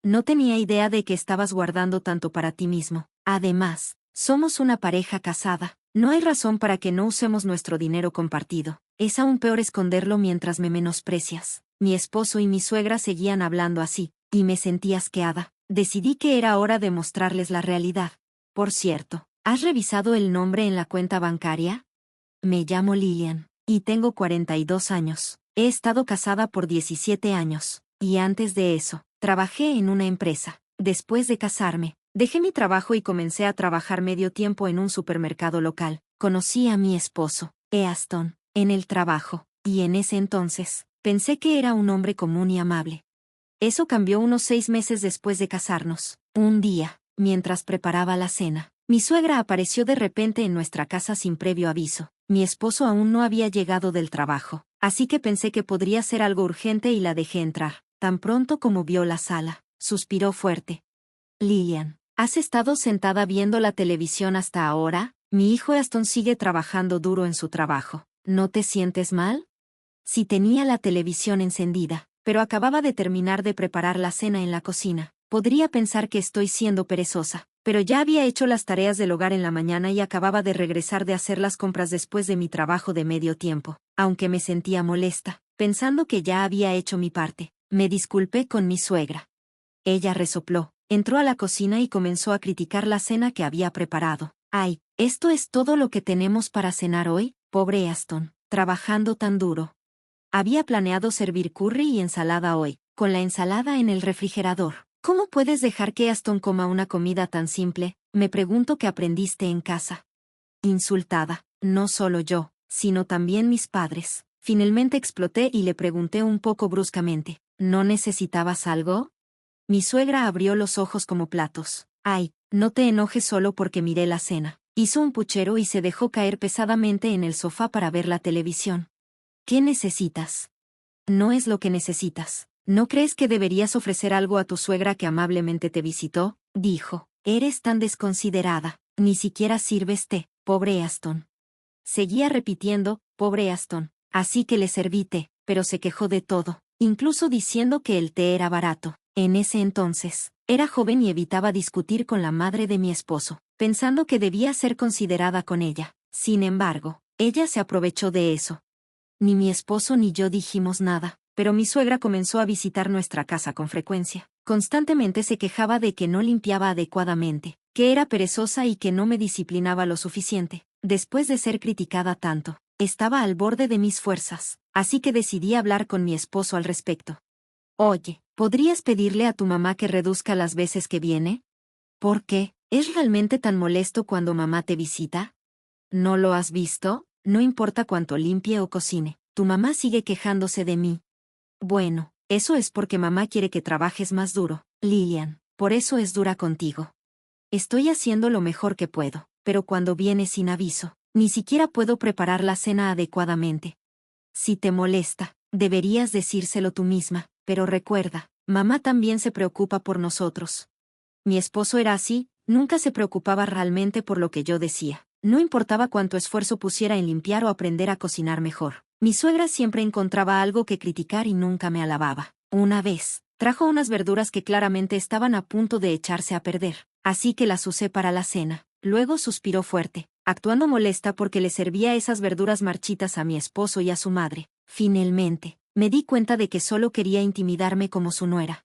No tenía idea de que estabas guardando tanto para ti mismo. Además, somos una pareja casada. No hay razón para que no usemos nuestro dinero compartido. Es aún peor esconderlo mientras me menosprecias. Mi esposo y mi suegra seguían hablando así, y me sentí asqueada. Decidí que era hora de mostrarles la realidad. Por cierto, ¿has revisado el nombre en la cuenta bancaria? Me llamo Lillian, y tengo 42 años. He estado casada por 17 años, y antes de eso, trabajé en una empresa. Después de casarme, dejé mi trabajo y comencé a trabajar medio tiempo en un supermercado local. Conocí a mi esposo, Easton, en el trabajo, y en ese entonces, pensé que era un hombre común y amable. Eso cambió unos 6 meses después de casarnos. Un día, mientras preparaba la cena, mi suegra apareció de repente en nuestra casa sin previo aviso. Mi esposo aún no había llegado del trabajo, así que pensé que podría ser algo urgente y la dejé entrar. Tan pronto como vio la sala, suspiró fuerte. Lillian, ¿has estado sentada viendo la televisión hasta ahora? Mi hijo Aston sigue trabajando duro en su trabajo. ¿No te sientes mal? Sí, tenía la televisión encendida, pero acababa de terminar de preparar la cena en la cocina. Podría pensar que estoy siendo perezosa, pero ya había hecho las tareas del hogar en la mañana y acababa de regresar de hacer las compras después de mi trabajo de medio tiempo. Aunque me sentía molesta, pensando que ya había hecho mi parte, me disculpé con mi suegra. Ella resopló, entró a la cocina y comenzó a criticar la cena que había preparado. Ay, ¿esto es todo lo que tenemos para cenar hoy? Pobre Aston, trabajando tan duro. Había planeado servir curry y ensalada hoy, con la ensalada en el refrigerador. ¿Cómo puedes dejar que Aston coma una comida tan simple? Me pregunto qué aprendiste en casa. Insultada, no solo yo, sino también mis padres. Finalmente exploté y le pregunté un poco bruscamente, ¿no necesitabas algo? Mi suegra abrió los ojos como platos. Ay, no te enojes solo porque miré la cena. Hizo un puchero y se dejó caer pesadamente en el sofá para ver la televisión. ¿Qué necesitas? No es lo que necesitas. ¿No crees que deberías ofrecer algo a tu suegra que amablemente te visitó? Dijo. Eres tan desconsiderada. Ni siquiera sirves té, pobre Aston. Seguía repitiendo, pobre Aston. Así que le serví té, pero se quejó de todo, incluso diciendo que el té era barato. En ese entonces, era joven y evitaba discutir con la madre de mi esposo, pensando que debía ser considerada con ella. Sin embargo, ella se aprovechó de eso. Ni mi esposo ni yo dijimos nada, pero mi suegra comenzó a visitar nuestra casa con frecuencia. Constantemente se quejaba de que no limpiaba adecuadamente, que era perezosa y que no me disciplinaba lo suficiente. Después de ser criticada tanto, estaba al borde de mis fuerzas, así que decidí hablar con mi esposo al respecto. Oye, ¿podrías pedirle a tu mamá que reduzca las veces que viene? ¿Por qué? ¿Es realmente tan molesto cuando mamá te visita? ¿No lo has visto? No importa cuánto limpie o cocine, tu mamá sigue quejándose de mí. Bueno, eso es porque mamá quiere que trabajes más duro, Lillian, por eso es dura contigo. Estoy haciendo lo mejor que puedo, pero cuando viene sin aviso, ni siquiera puedo preparar la cena adecuadamente. Si te molesta, deberías decírselo tú misma, pero recuerda, mamá también se preocupa por nosotros. Mi esposo era así, nunca se preocupaba realmente por lo que yo decía. No importaba cuánto esfuerzo pusiera en limpiar o aprender a cocinar mejor. Mi suegra siempre encontraba algo que criticar y nunca me alababa. Una vez, trajo unas verduras que claramente estaban a punto de echarse a perder, así que las usé para la cena. Luego suspiró fuerte, actuando molesta porque le servía esas verduras marchitas a mi esposo y a su madre. Finalmente, me di cuenta de que solo quería intimidarme como su nuera.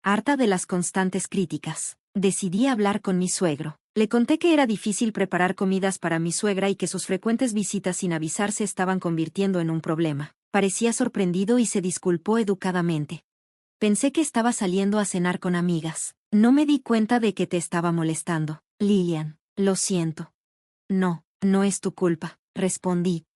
Harta de las constantes críticas, decidí hablar con mi suegro. Le conté que era difícil preparar comidas para mi suegra y que sus frecuentes visitas sin avisar se estaban convirtiendo en un problema. Parecía sorprendido y se disculpó educadamente. Pensé que estaba saliendo a cenar con amigas. No me di cuenta de que te estaba molestando. Lillian, lo siento. No, no es tu culpa, respondí.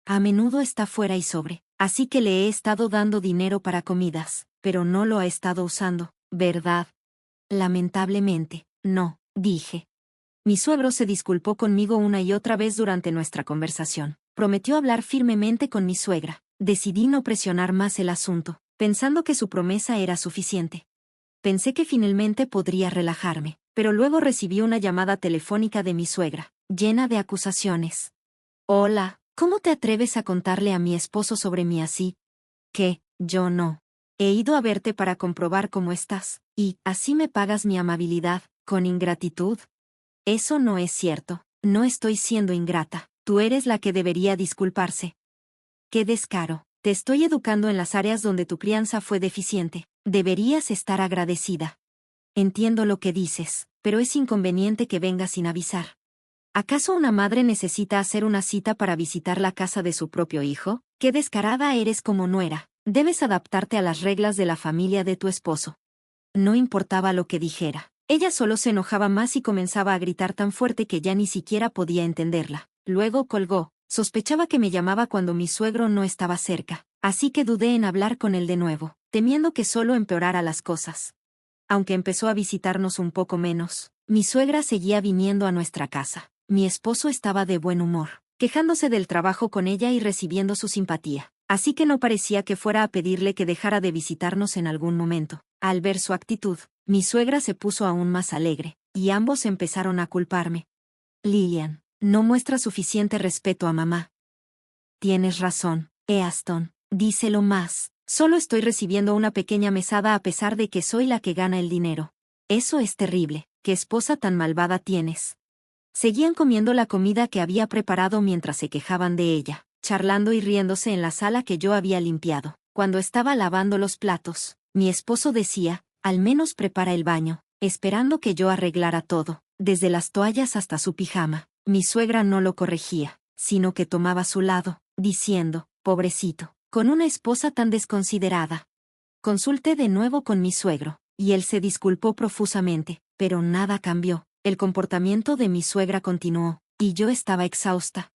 A menudo está fuera y sobre, así que le he estado dando dinero para comidas, pero no lo ha estado usando, ¿verdad? Lamentablemente, no, dije. Mi suegro se disculpó conmigo una y otra vez durante nuestra conversación. Prometió hablar firmemente con mi suegra. Decidí no presionar más el asunto, pensando que su promesa era suficiente. Pensé que finalmente podría relajarme, pero luego recibí una llamada telefónica de mi suegra, llena de acusaciones. Hola, ¿cómo te atreves a contarle a mi esposo sobre mí así? ¿Qué? Yo no. He ido a verte para comprobar cómo estás, y así me pagas mi amabilidad, con ingratitud. Eso no es cierto, no estoy siendo ingrata, tú eres la que debería disculparse. Qué descaro, te estoy educando en las áreas donde tu crianza fue deficiente, deberías estar agradecida. Entiendo lo que dices, pero es inconveniente que vengas sin avisar. ¿Acaso una madre necesita hacer una cita para visitar la casa de su propio hijo? ¡Qué descarada eres como nuera! Debes adaptarte a las reglas de la familia de tu esposo. No importaba lo que dijera. Ella solo se enojaba más y comenzaba a gritar tan fuerte que ya ni siquiera podía entenderla. Luego colgó. Sospechaba que me llamaba cuando mi suegro no estaba cerca, así que dudé en hablar con él de nuevo, temiendo que solo empeorara las cosas. Aunque empezó a visitarnos un poco menos, mi suegra seguía viniendo a nuestra casa. Mi esposo estaba de buen humor, quejándose del trabajo con ella y recibiendo su simpatía, así que no parecía que fuera a pedirle que dejara de visitarnos en algún momento. Al ver su actitud, mi suegra se puso aún más alegre, y ambos empezaron a culparme. Lillian, no muestra suficiente respeto a mamá. Tienes razón, Easton, díselo más. Solo estoy recibiendo una pequeña mesada a pesar de que soy la que gana el dinero. Eso es terrible, qué esposa tan malvada tienes. Seguían comiendo la comida que había preparado mientras se quejaban de ella, charlando y riéndose en la sala que yo había limpiado. Cuando estaba lavando los platos, mi esposo decía, al menos prepara el baño, esperando que yo arreglara todo, desde las toallas hasta su pijama. Mi suegra no lo corregía, sino que tomaba su lado, diciendo, pobrecito, con una esposa tan desconsiderada. Consulté de nuevo con mi suegro, y él se disculpó profusamente, pero nada cambió. El comportamiento de mi suegra continuó, y yo estaba exhausta.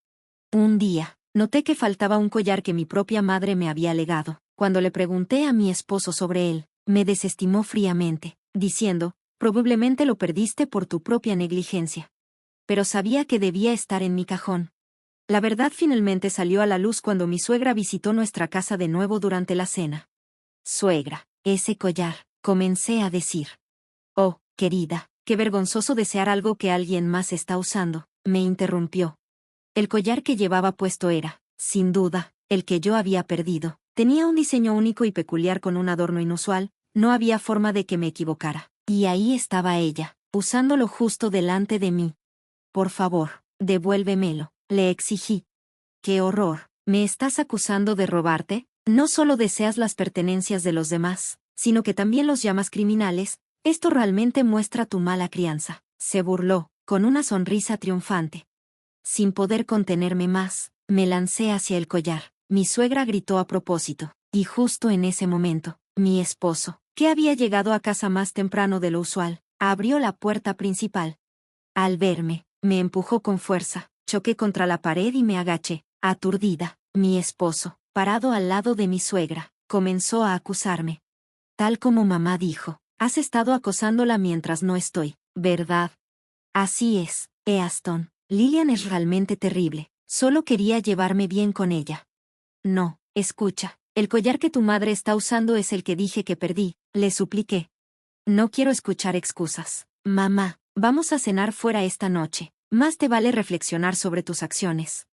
Un día, noté que faltaba un collar que mi propia madre me había legado. Cuando le pregunté a mi esposo sobre él, me desestimó fríamente, diciendo, probablemente lo perdiste por tu propia negligencia. Pero sabía que debía estar en mi cajón. La verdad finalmente salió a la luz cuando mi suegra visitó nuestra casa de nuevo durante la cena. Suegra, ese collar, comencé a decir. Oh, querida. Qué vergonzoso desear algo que alguien más está usando, me interrumpió. El collar que llevaba puesto era, sin duda, el que yo había perdido. Tenía un diseño único y peculiar con un adorno inusual, no había forma de que me equivocara. Y ahí estaba ella, usándolo justo delante de mí. Por favor, devuélvemelo, le exigí. ¡Qué horror! ¿Me estás acusando de robarte? No solo deseas las pertenencias de los demás, sino que también los llamas criminales. Esto realmente muestra tu mala crianza, se burló, con una sonrisa triunfante. Sin poder contenerme más, me lancé hacia el collar. Mi suegra gritó a propósito, y justo en ese momento, mi esposo, que había llegado a casa más temprano de lo usual, abrió la puerta principal. Al verme, me empujó con fuerza, choqué contra la pared y me agaché, aturdida. Mi esposo, parado al lado de mi suegra, comenzó a acusarme. Tal como mamá dijo. Has estado acosándola mientras no estoy, ¿verdad? Así es, Easton. Lillian es realmente terrible. Solo quería llevarme bien con ella. No, escucha. El collar que tu madre está usando es el que dije que perdí, le supliqué. No quiero escuchar excusas. Mamá, vamos a cenar fuera esta noche. Más te vale reflexionar sobre tus acciones.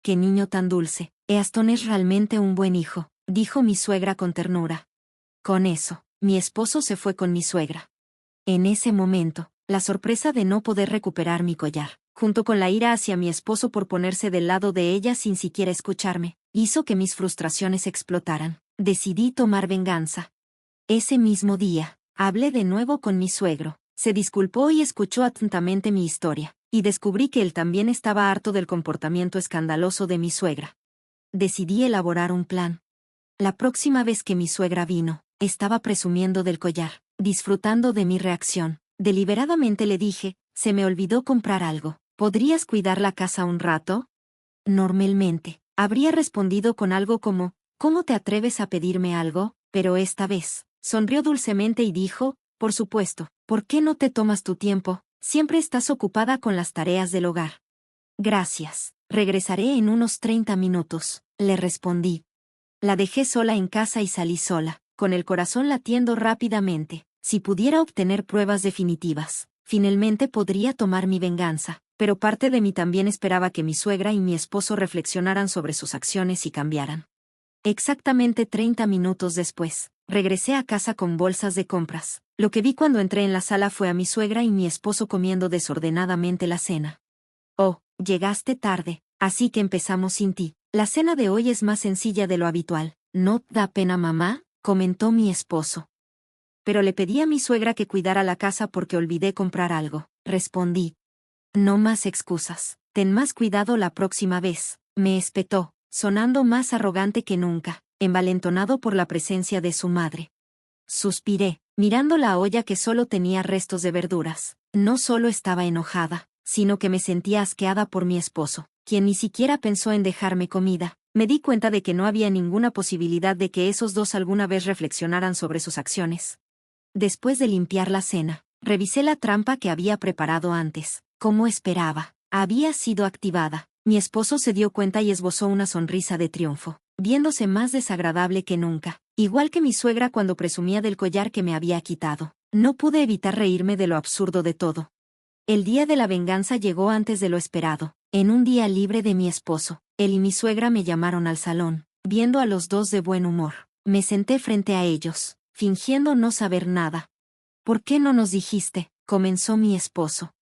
Qué niño tan dulce. Easton es realmente un buen hijo, dijo mi suegra con ternura. Con eso, mi esposo se fue con mi suegra. En ese momento, la sorpresa de no poder recuperar mi collar, junto con la ira hacia mi esposo por ponerse del lado de ella sin siquiera escucharme, hizo que mis frustraciones explotaran. Decidí tomar venganza. Ese mismo día, hablé de nuevo con mi suegro. Se disculpó y escuchó atentamente mi historia, y descubrí que él también estaba harto del comportamiento escandaloso de mi suegra. Decidí elaborar un plan. La próxima vez que mi suegra vino, estaba presumiendo del collar, disfrutando de mi reacción. Deliberadamente le dije, se me olvidó comprar algo. ¿Podrías cuidar la casa un rato? Normalmente, habría respondido con algo como, ¿cómo te atreves a pedirme algo? Pero esta vez, sonrió dulcemente y dijo, por supuesto, ¿por qué no te tomas tu tiempo? Siempre estás ocupada con las tareas del hogar. Gracias, regresaré en unos 30 minutos, le respondí. La dejé sola en casa y salí sola, con el corazón latiendo rápidamente. Si pudiera obtener pruebas definitivas, finalmente podría tomar mi venganza, pero parte de mí también esperaba que mi suegra y mi esposo reflexionaran sobre sus acciones y cambiaran. Exactamente 30 minutos después, Regresé a casa con bolsas de compras. Lo que vi cuando entré en la sala fue a mi suegra y mi esposo comiendo desordenadamente la cena. Oh, llegaste tarde, así que empezamos sin ti. La cena de hoy es más sencilla de lo habitual. ¿No da pena, mamá?, comentó mi esposo. Pero le pedí a mi suegra que cuidara la casa porque olvidé comprar algo. Respondí. No más excusas. Ten más cuidado la próxima vez. Me espetó, sonando más arrogante que nunca, envalentonado por la presencia de su madre. Suspiré, mirando la olla que solo tenía restos de verduras. No solo estaba enojada, sino que me sentía asqueada por mi esposo, quien ni siquiera pensó en dejarme comida. Me di cuenta de que no había ninguna posibilidad de que esos dos alguna vez reflexionaran sobre sus acciones. Después de limpiar la cena, revisé la trampa que había preparado antes. Como esperaba, había sido activada. Mi esposo se dio cuenta y esbozó una sonrisa de triunfo, viéndose más desagradable que nunca, igual que mi suegra cuando presumía del collar que me había quitado. No pude evitar reírme de lo absurdo de todo. El día de la venganza llegó antes de lo esperado. En un día libre de mi esposo, él y mi suegra me llamaron al salón, viendo a los dos de buen humor. Me senté frente a ellos, fingiendo no saber nada. ¿Por qué no nos dijiste?, comenzó mi esposo.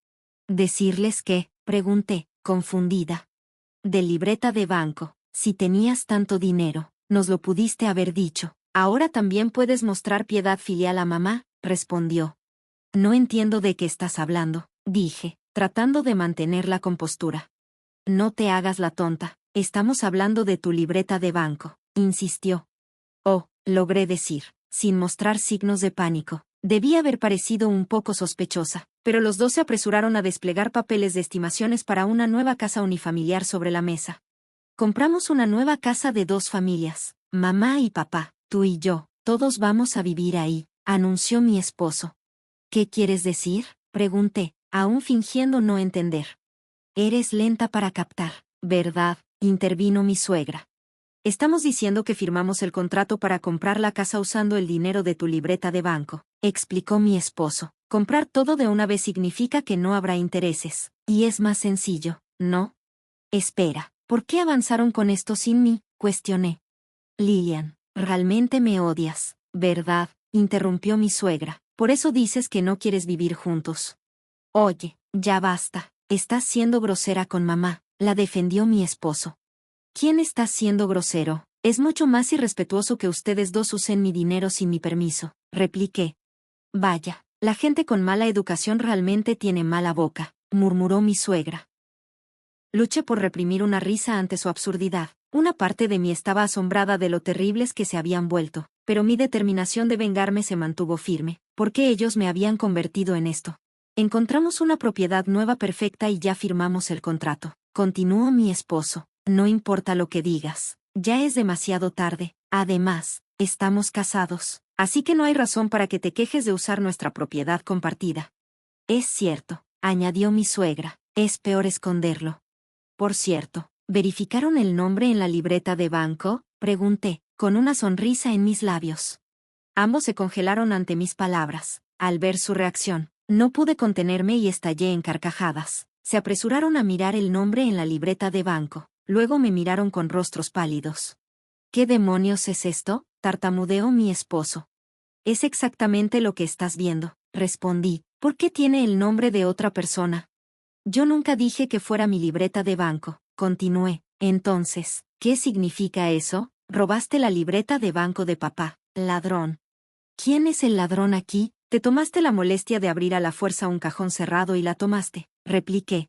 ¿Decirles qué?, pregunté, confundida. De libreta de banco. Si tenías tanto dinero, nos lo pudiste haber dicho. Ahora también puedes mostrar piedad filial a mamá, respondió. No entiendo de qué estás hablando, dije, tratando de mantener la compostura. No te hagas la tonta, estamos hablando de tu libreta de banco, insistió. Oh, logré decir, sin mostrar signos de pánico. Debí haber parecido un poco sospechosa, pero los dos se apresuraron a desplegar papeles de estimaciones para una nueva casa unifamiliar sobre la mesa. Compramos una nueva casa de 2 familias, mamá y papá, tú y yo, todos vamos a vivir ahí, anunció mi esposo. ¿Qué quieres decir?, pregunté, aún fingiendo no entender. Eres lenta para captar, ¿verdad?, intervino mi suegra. Estamos diciendo que firmamos el contrato para comprar la casa usando el dinero de tu libreta de banco, explicó mi esposo. Comprar todo de una vez significa que no habrá intereses, y es más sencillo, ¿no? Espera, ¿por qué avanzaron con esto sin mí?, cuestioné. Lilian, realmente me odias, ¿verdad?, interrumpió mi suegra. Por eso dices que no quieres vivir juntos. Oye, ya basta, estás siendo grosera con mamá, la defendió mi esposo. ¿Quién está siendo grosero? Es mucho más irrespetuoso que ustedes dos usen mi dinero sin mi permiso, repliqué. Vaya, la gente con mala educación realmente tiene mala boca, murmuró mi suegra. Luché por reprimir una risa ante su absurdidad. Una parte de mí estaba asombrada de lo terribles que se habían vuelto, pero mi determinación de vengarme se mantuvo firme, porque ellos me habían convertido en esto. Encontramos una propiedad nueva perfecta y ya firmamos el contrato, continuó mi esposo. No importa lo que digas, ya es demasiado tarde. Además, estamos casados, así que no hay razón para que te quejes de usar nuestra propiedad compartida. Es cierto, añadió mi suegra, es peor esconderlo. Por cierto, ¿verificaron el nombre en la libreta de banco?, pregunté, con una sonrisa en mis labios. Ambos se congelaron ante mis palabras. Al ver su reacción, no pude contenerme y estallé en carcajadas. Se apresuraron a mirar el nombre en la libreta de banco. Luego me miraron con rostros pálidos. ¿Qué demonios es esto?, tartamudeó mi esposo. Es exactamente lo que estás viendo, respondí. ¿Por qué tiene el nombre de otra persona? Yo nunca dije que fuera mi libreta de banco, continué. Entonces, ¿qué significa eso? Robaste la libreta de banco de papá, ladrón. ¿Quién es el ladrón aquí? Te tomaste la molestia de abrir a la fuerza un cajón cerrado y la tomaste, repliqué.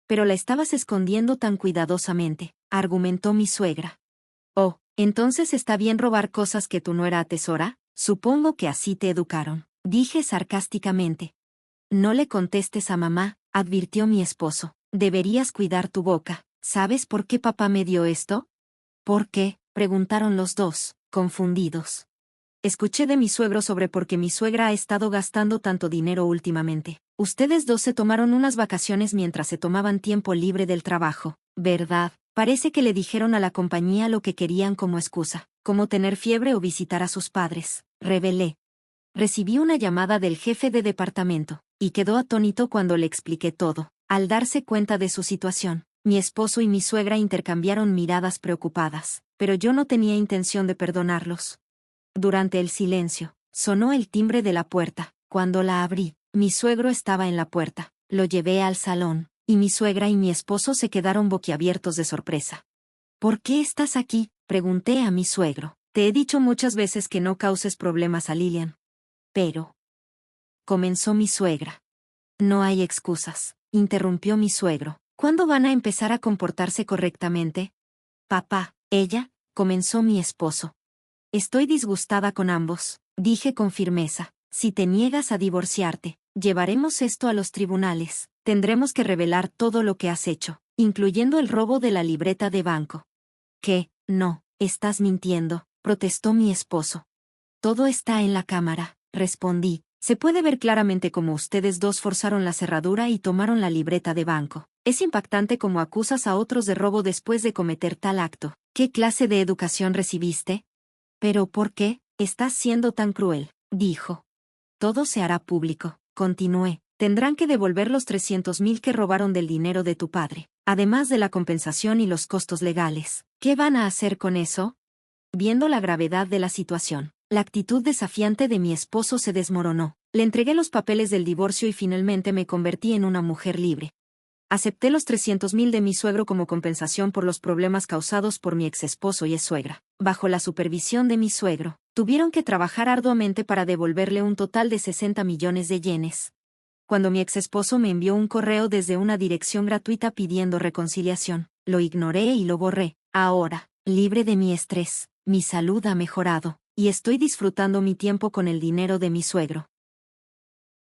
Pero la estabas escondiendo tan cuidadosamente, argumentó mi suegra. Oh, entonces está bien robar cosas que tu nuera atesora, supongo que así te educaron, dije sarcásticamente. No le contestes a mamá, advirtió mi esposo. Deberías cuidar tu boca. ¿Sabes por qué papá me dio esto? ¿Por qué?, preguntaron los dos, confundidos. Escuché de mi suegro sobre por qué mi suegra ha estado gastando tanto dinero últimamente. Ustedes dos se tomaron unas vacaciones mientras se tomaban tiempo libre del trabajo, ¿verdad? Parece que le dijeron a la compañía lo que querían como excusa, como tener fiebre o visitar a sus padres, revelé. Recibí una llamada del jefe de departamento, y quedó atónito cuando le expliqué todo. Al darse cuenta de su situación, mi esposo y mi suegra intercambiaron miradas preocupadas, pero yo no tenía intención de perdonarlos. Durante el silencio, sonó el timbre de la puerta. Cuando la abrí, mi suegro estaba en la puerta. Lo llevé al salón, y mi suegra y mi esposo se quedaron boquiabiertos de sorpresa. ¿Por qué estás aquí?, pregunté a mi suegro. Te he dicho muchas veces que no causes problemas a Lilian. Pero, comenzó mi suegra. No hay excusas, interrumpió mi suegro. ¿Cuándo van a empezar a comportarse correctamente? Papá, ella, comenzó mi esposo. Estoy disgustada con ambos, dije con firmeza. Si te niegas a divorciarte, llevaremos esto a los tribunales. Tendremos que revelar todo lo que has hecho, incluyendo el robo de la libreta de banco. ¿Qué? No, estás mintiendo, protestó mi esposo. Todo está en la cámara, respondí. Se puede ver claramente cómo ustedes dos forzaron la cerradura y tomaron la libreta de banco. Es impactante cómo acusas a otros de robo después de cometer tal acto. ¿Qué clase de educación recibiste? ¿Pero por qué estás siendo tan cruel?, dijo. Todo se hará público, continué. Tendrán que devolver los 300,000 que robaron del dinero de tu padre, además de la compensación y los costos legales. ¿Qué van a hacer con eso? Viendo la gravedad de la situación, la actitud desafiante de mi esposo se desmoronó. Le entregué los papeles del divorcio y finalmente me convertí en una mujer libre. Acepté los 300,000 de mi suegro como compensación por los problemas causados por mi exesposo y suegra. Bajo la supervisión de mi suegro, tuvieron que trabajar arduamente para devolverle un total de 60 millones de yenes. Cuando mi exesposo me envió un correo desde una dirección gratuita pidiendo reconciliación, lo ignoré y lo borré. Ahora, libre de mi estrés, mi salud ha mejorado, y estoy disfrutando mi tiempo con el dinero de mi suegro.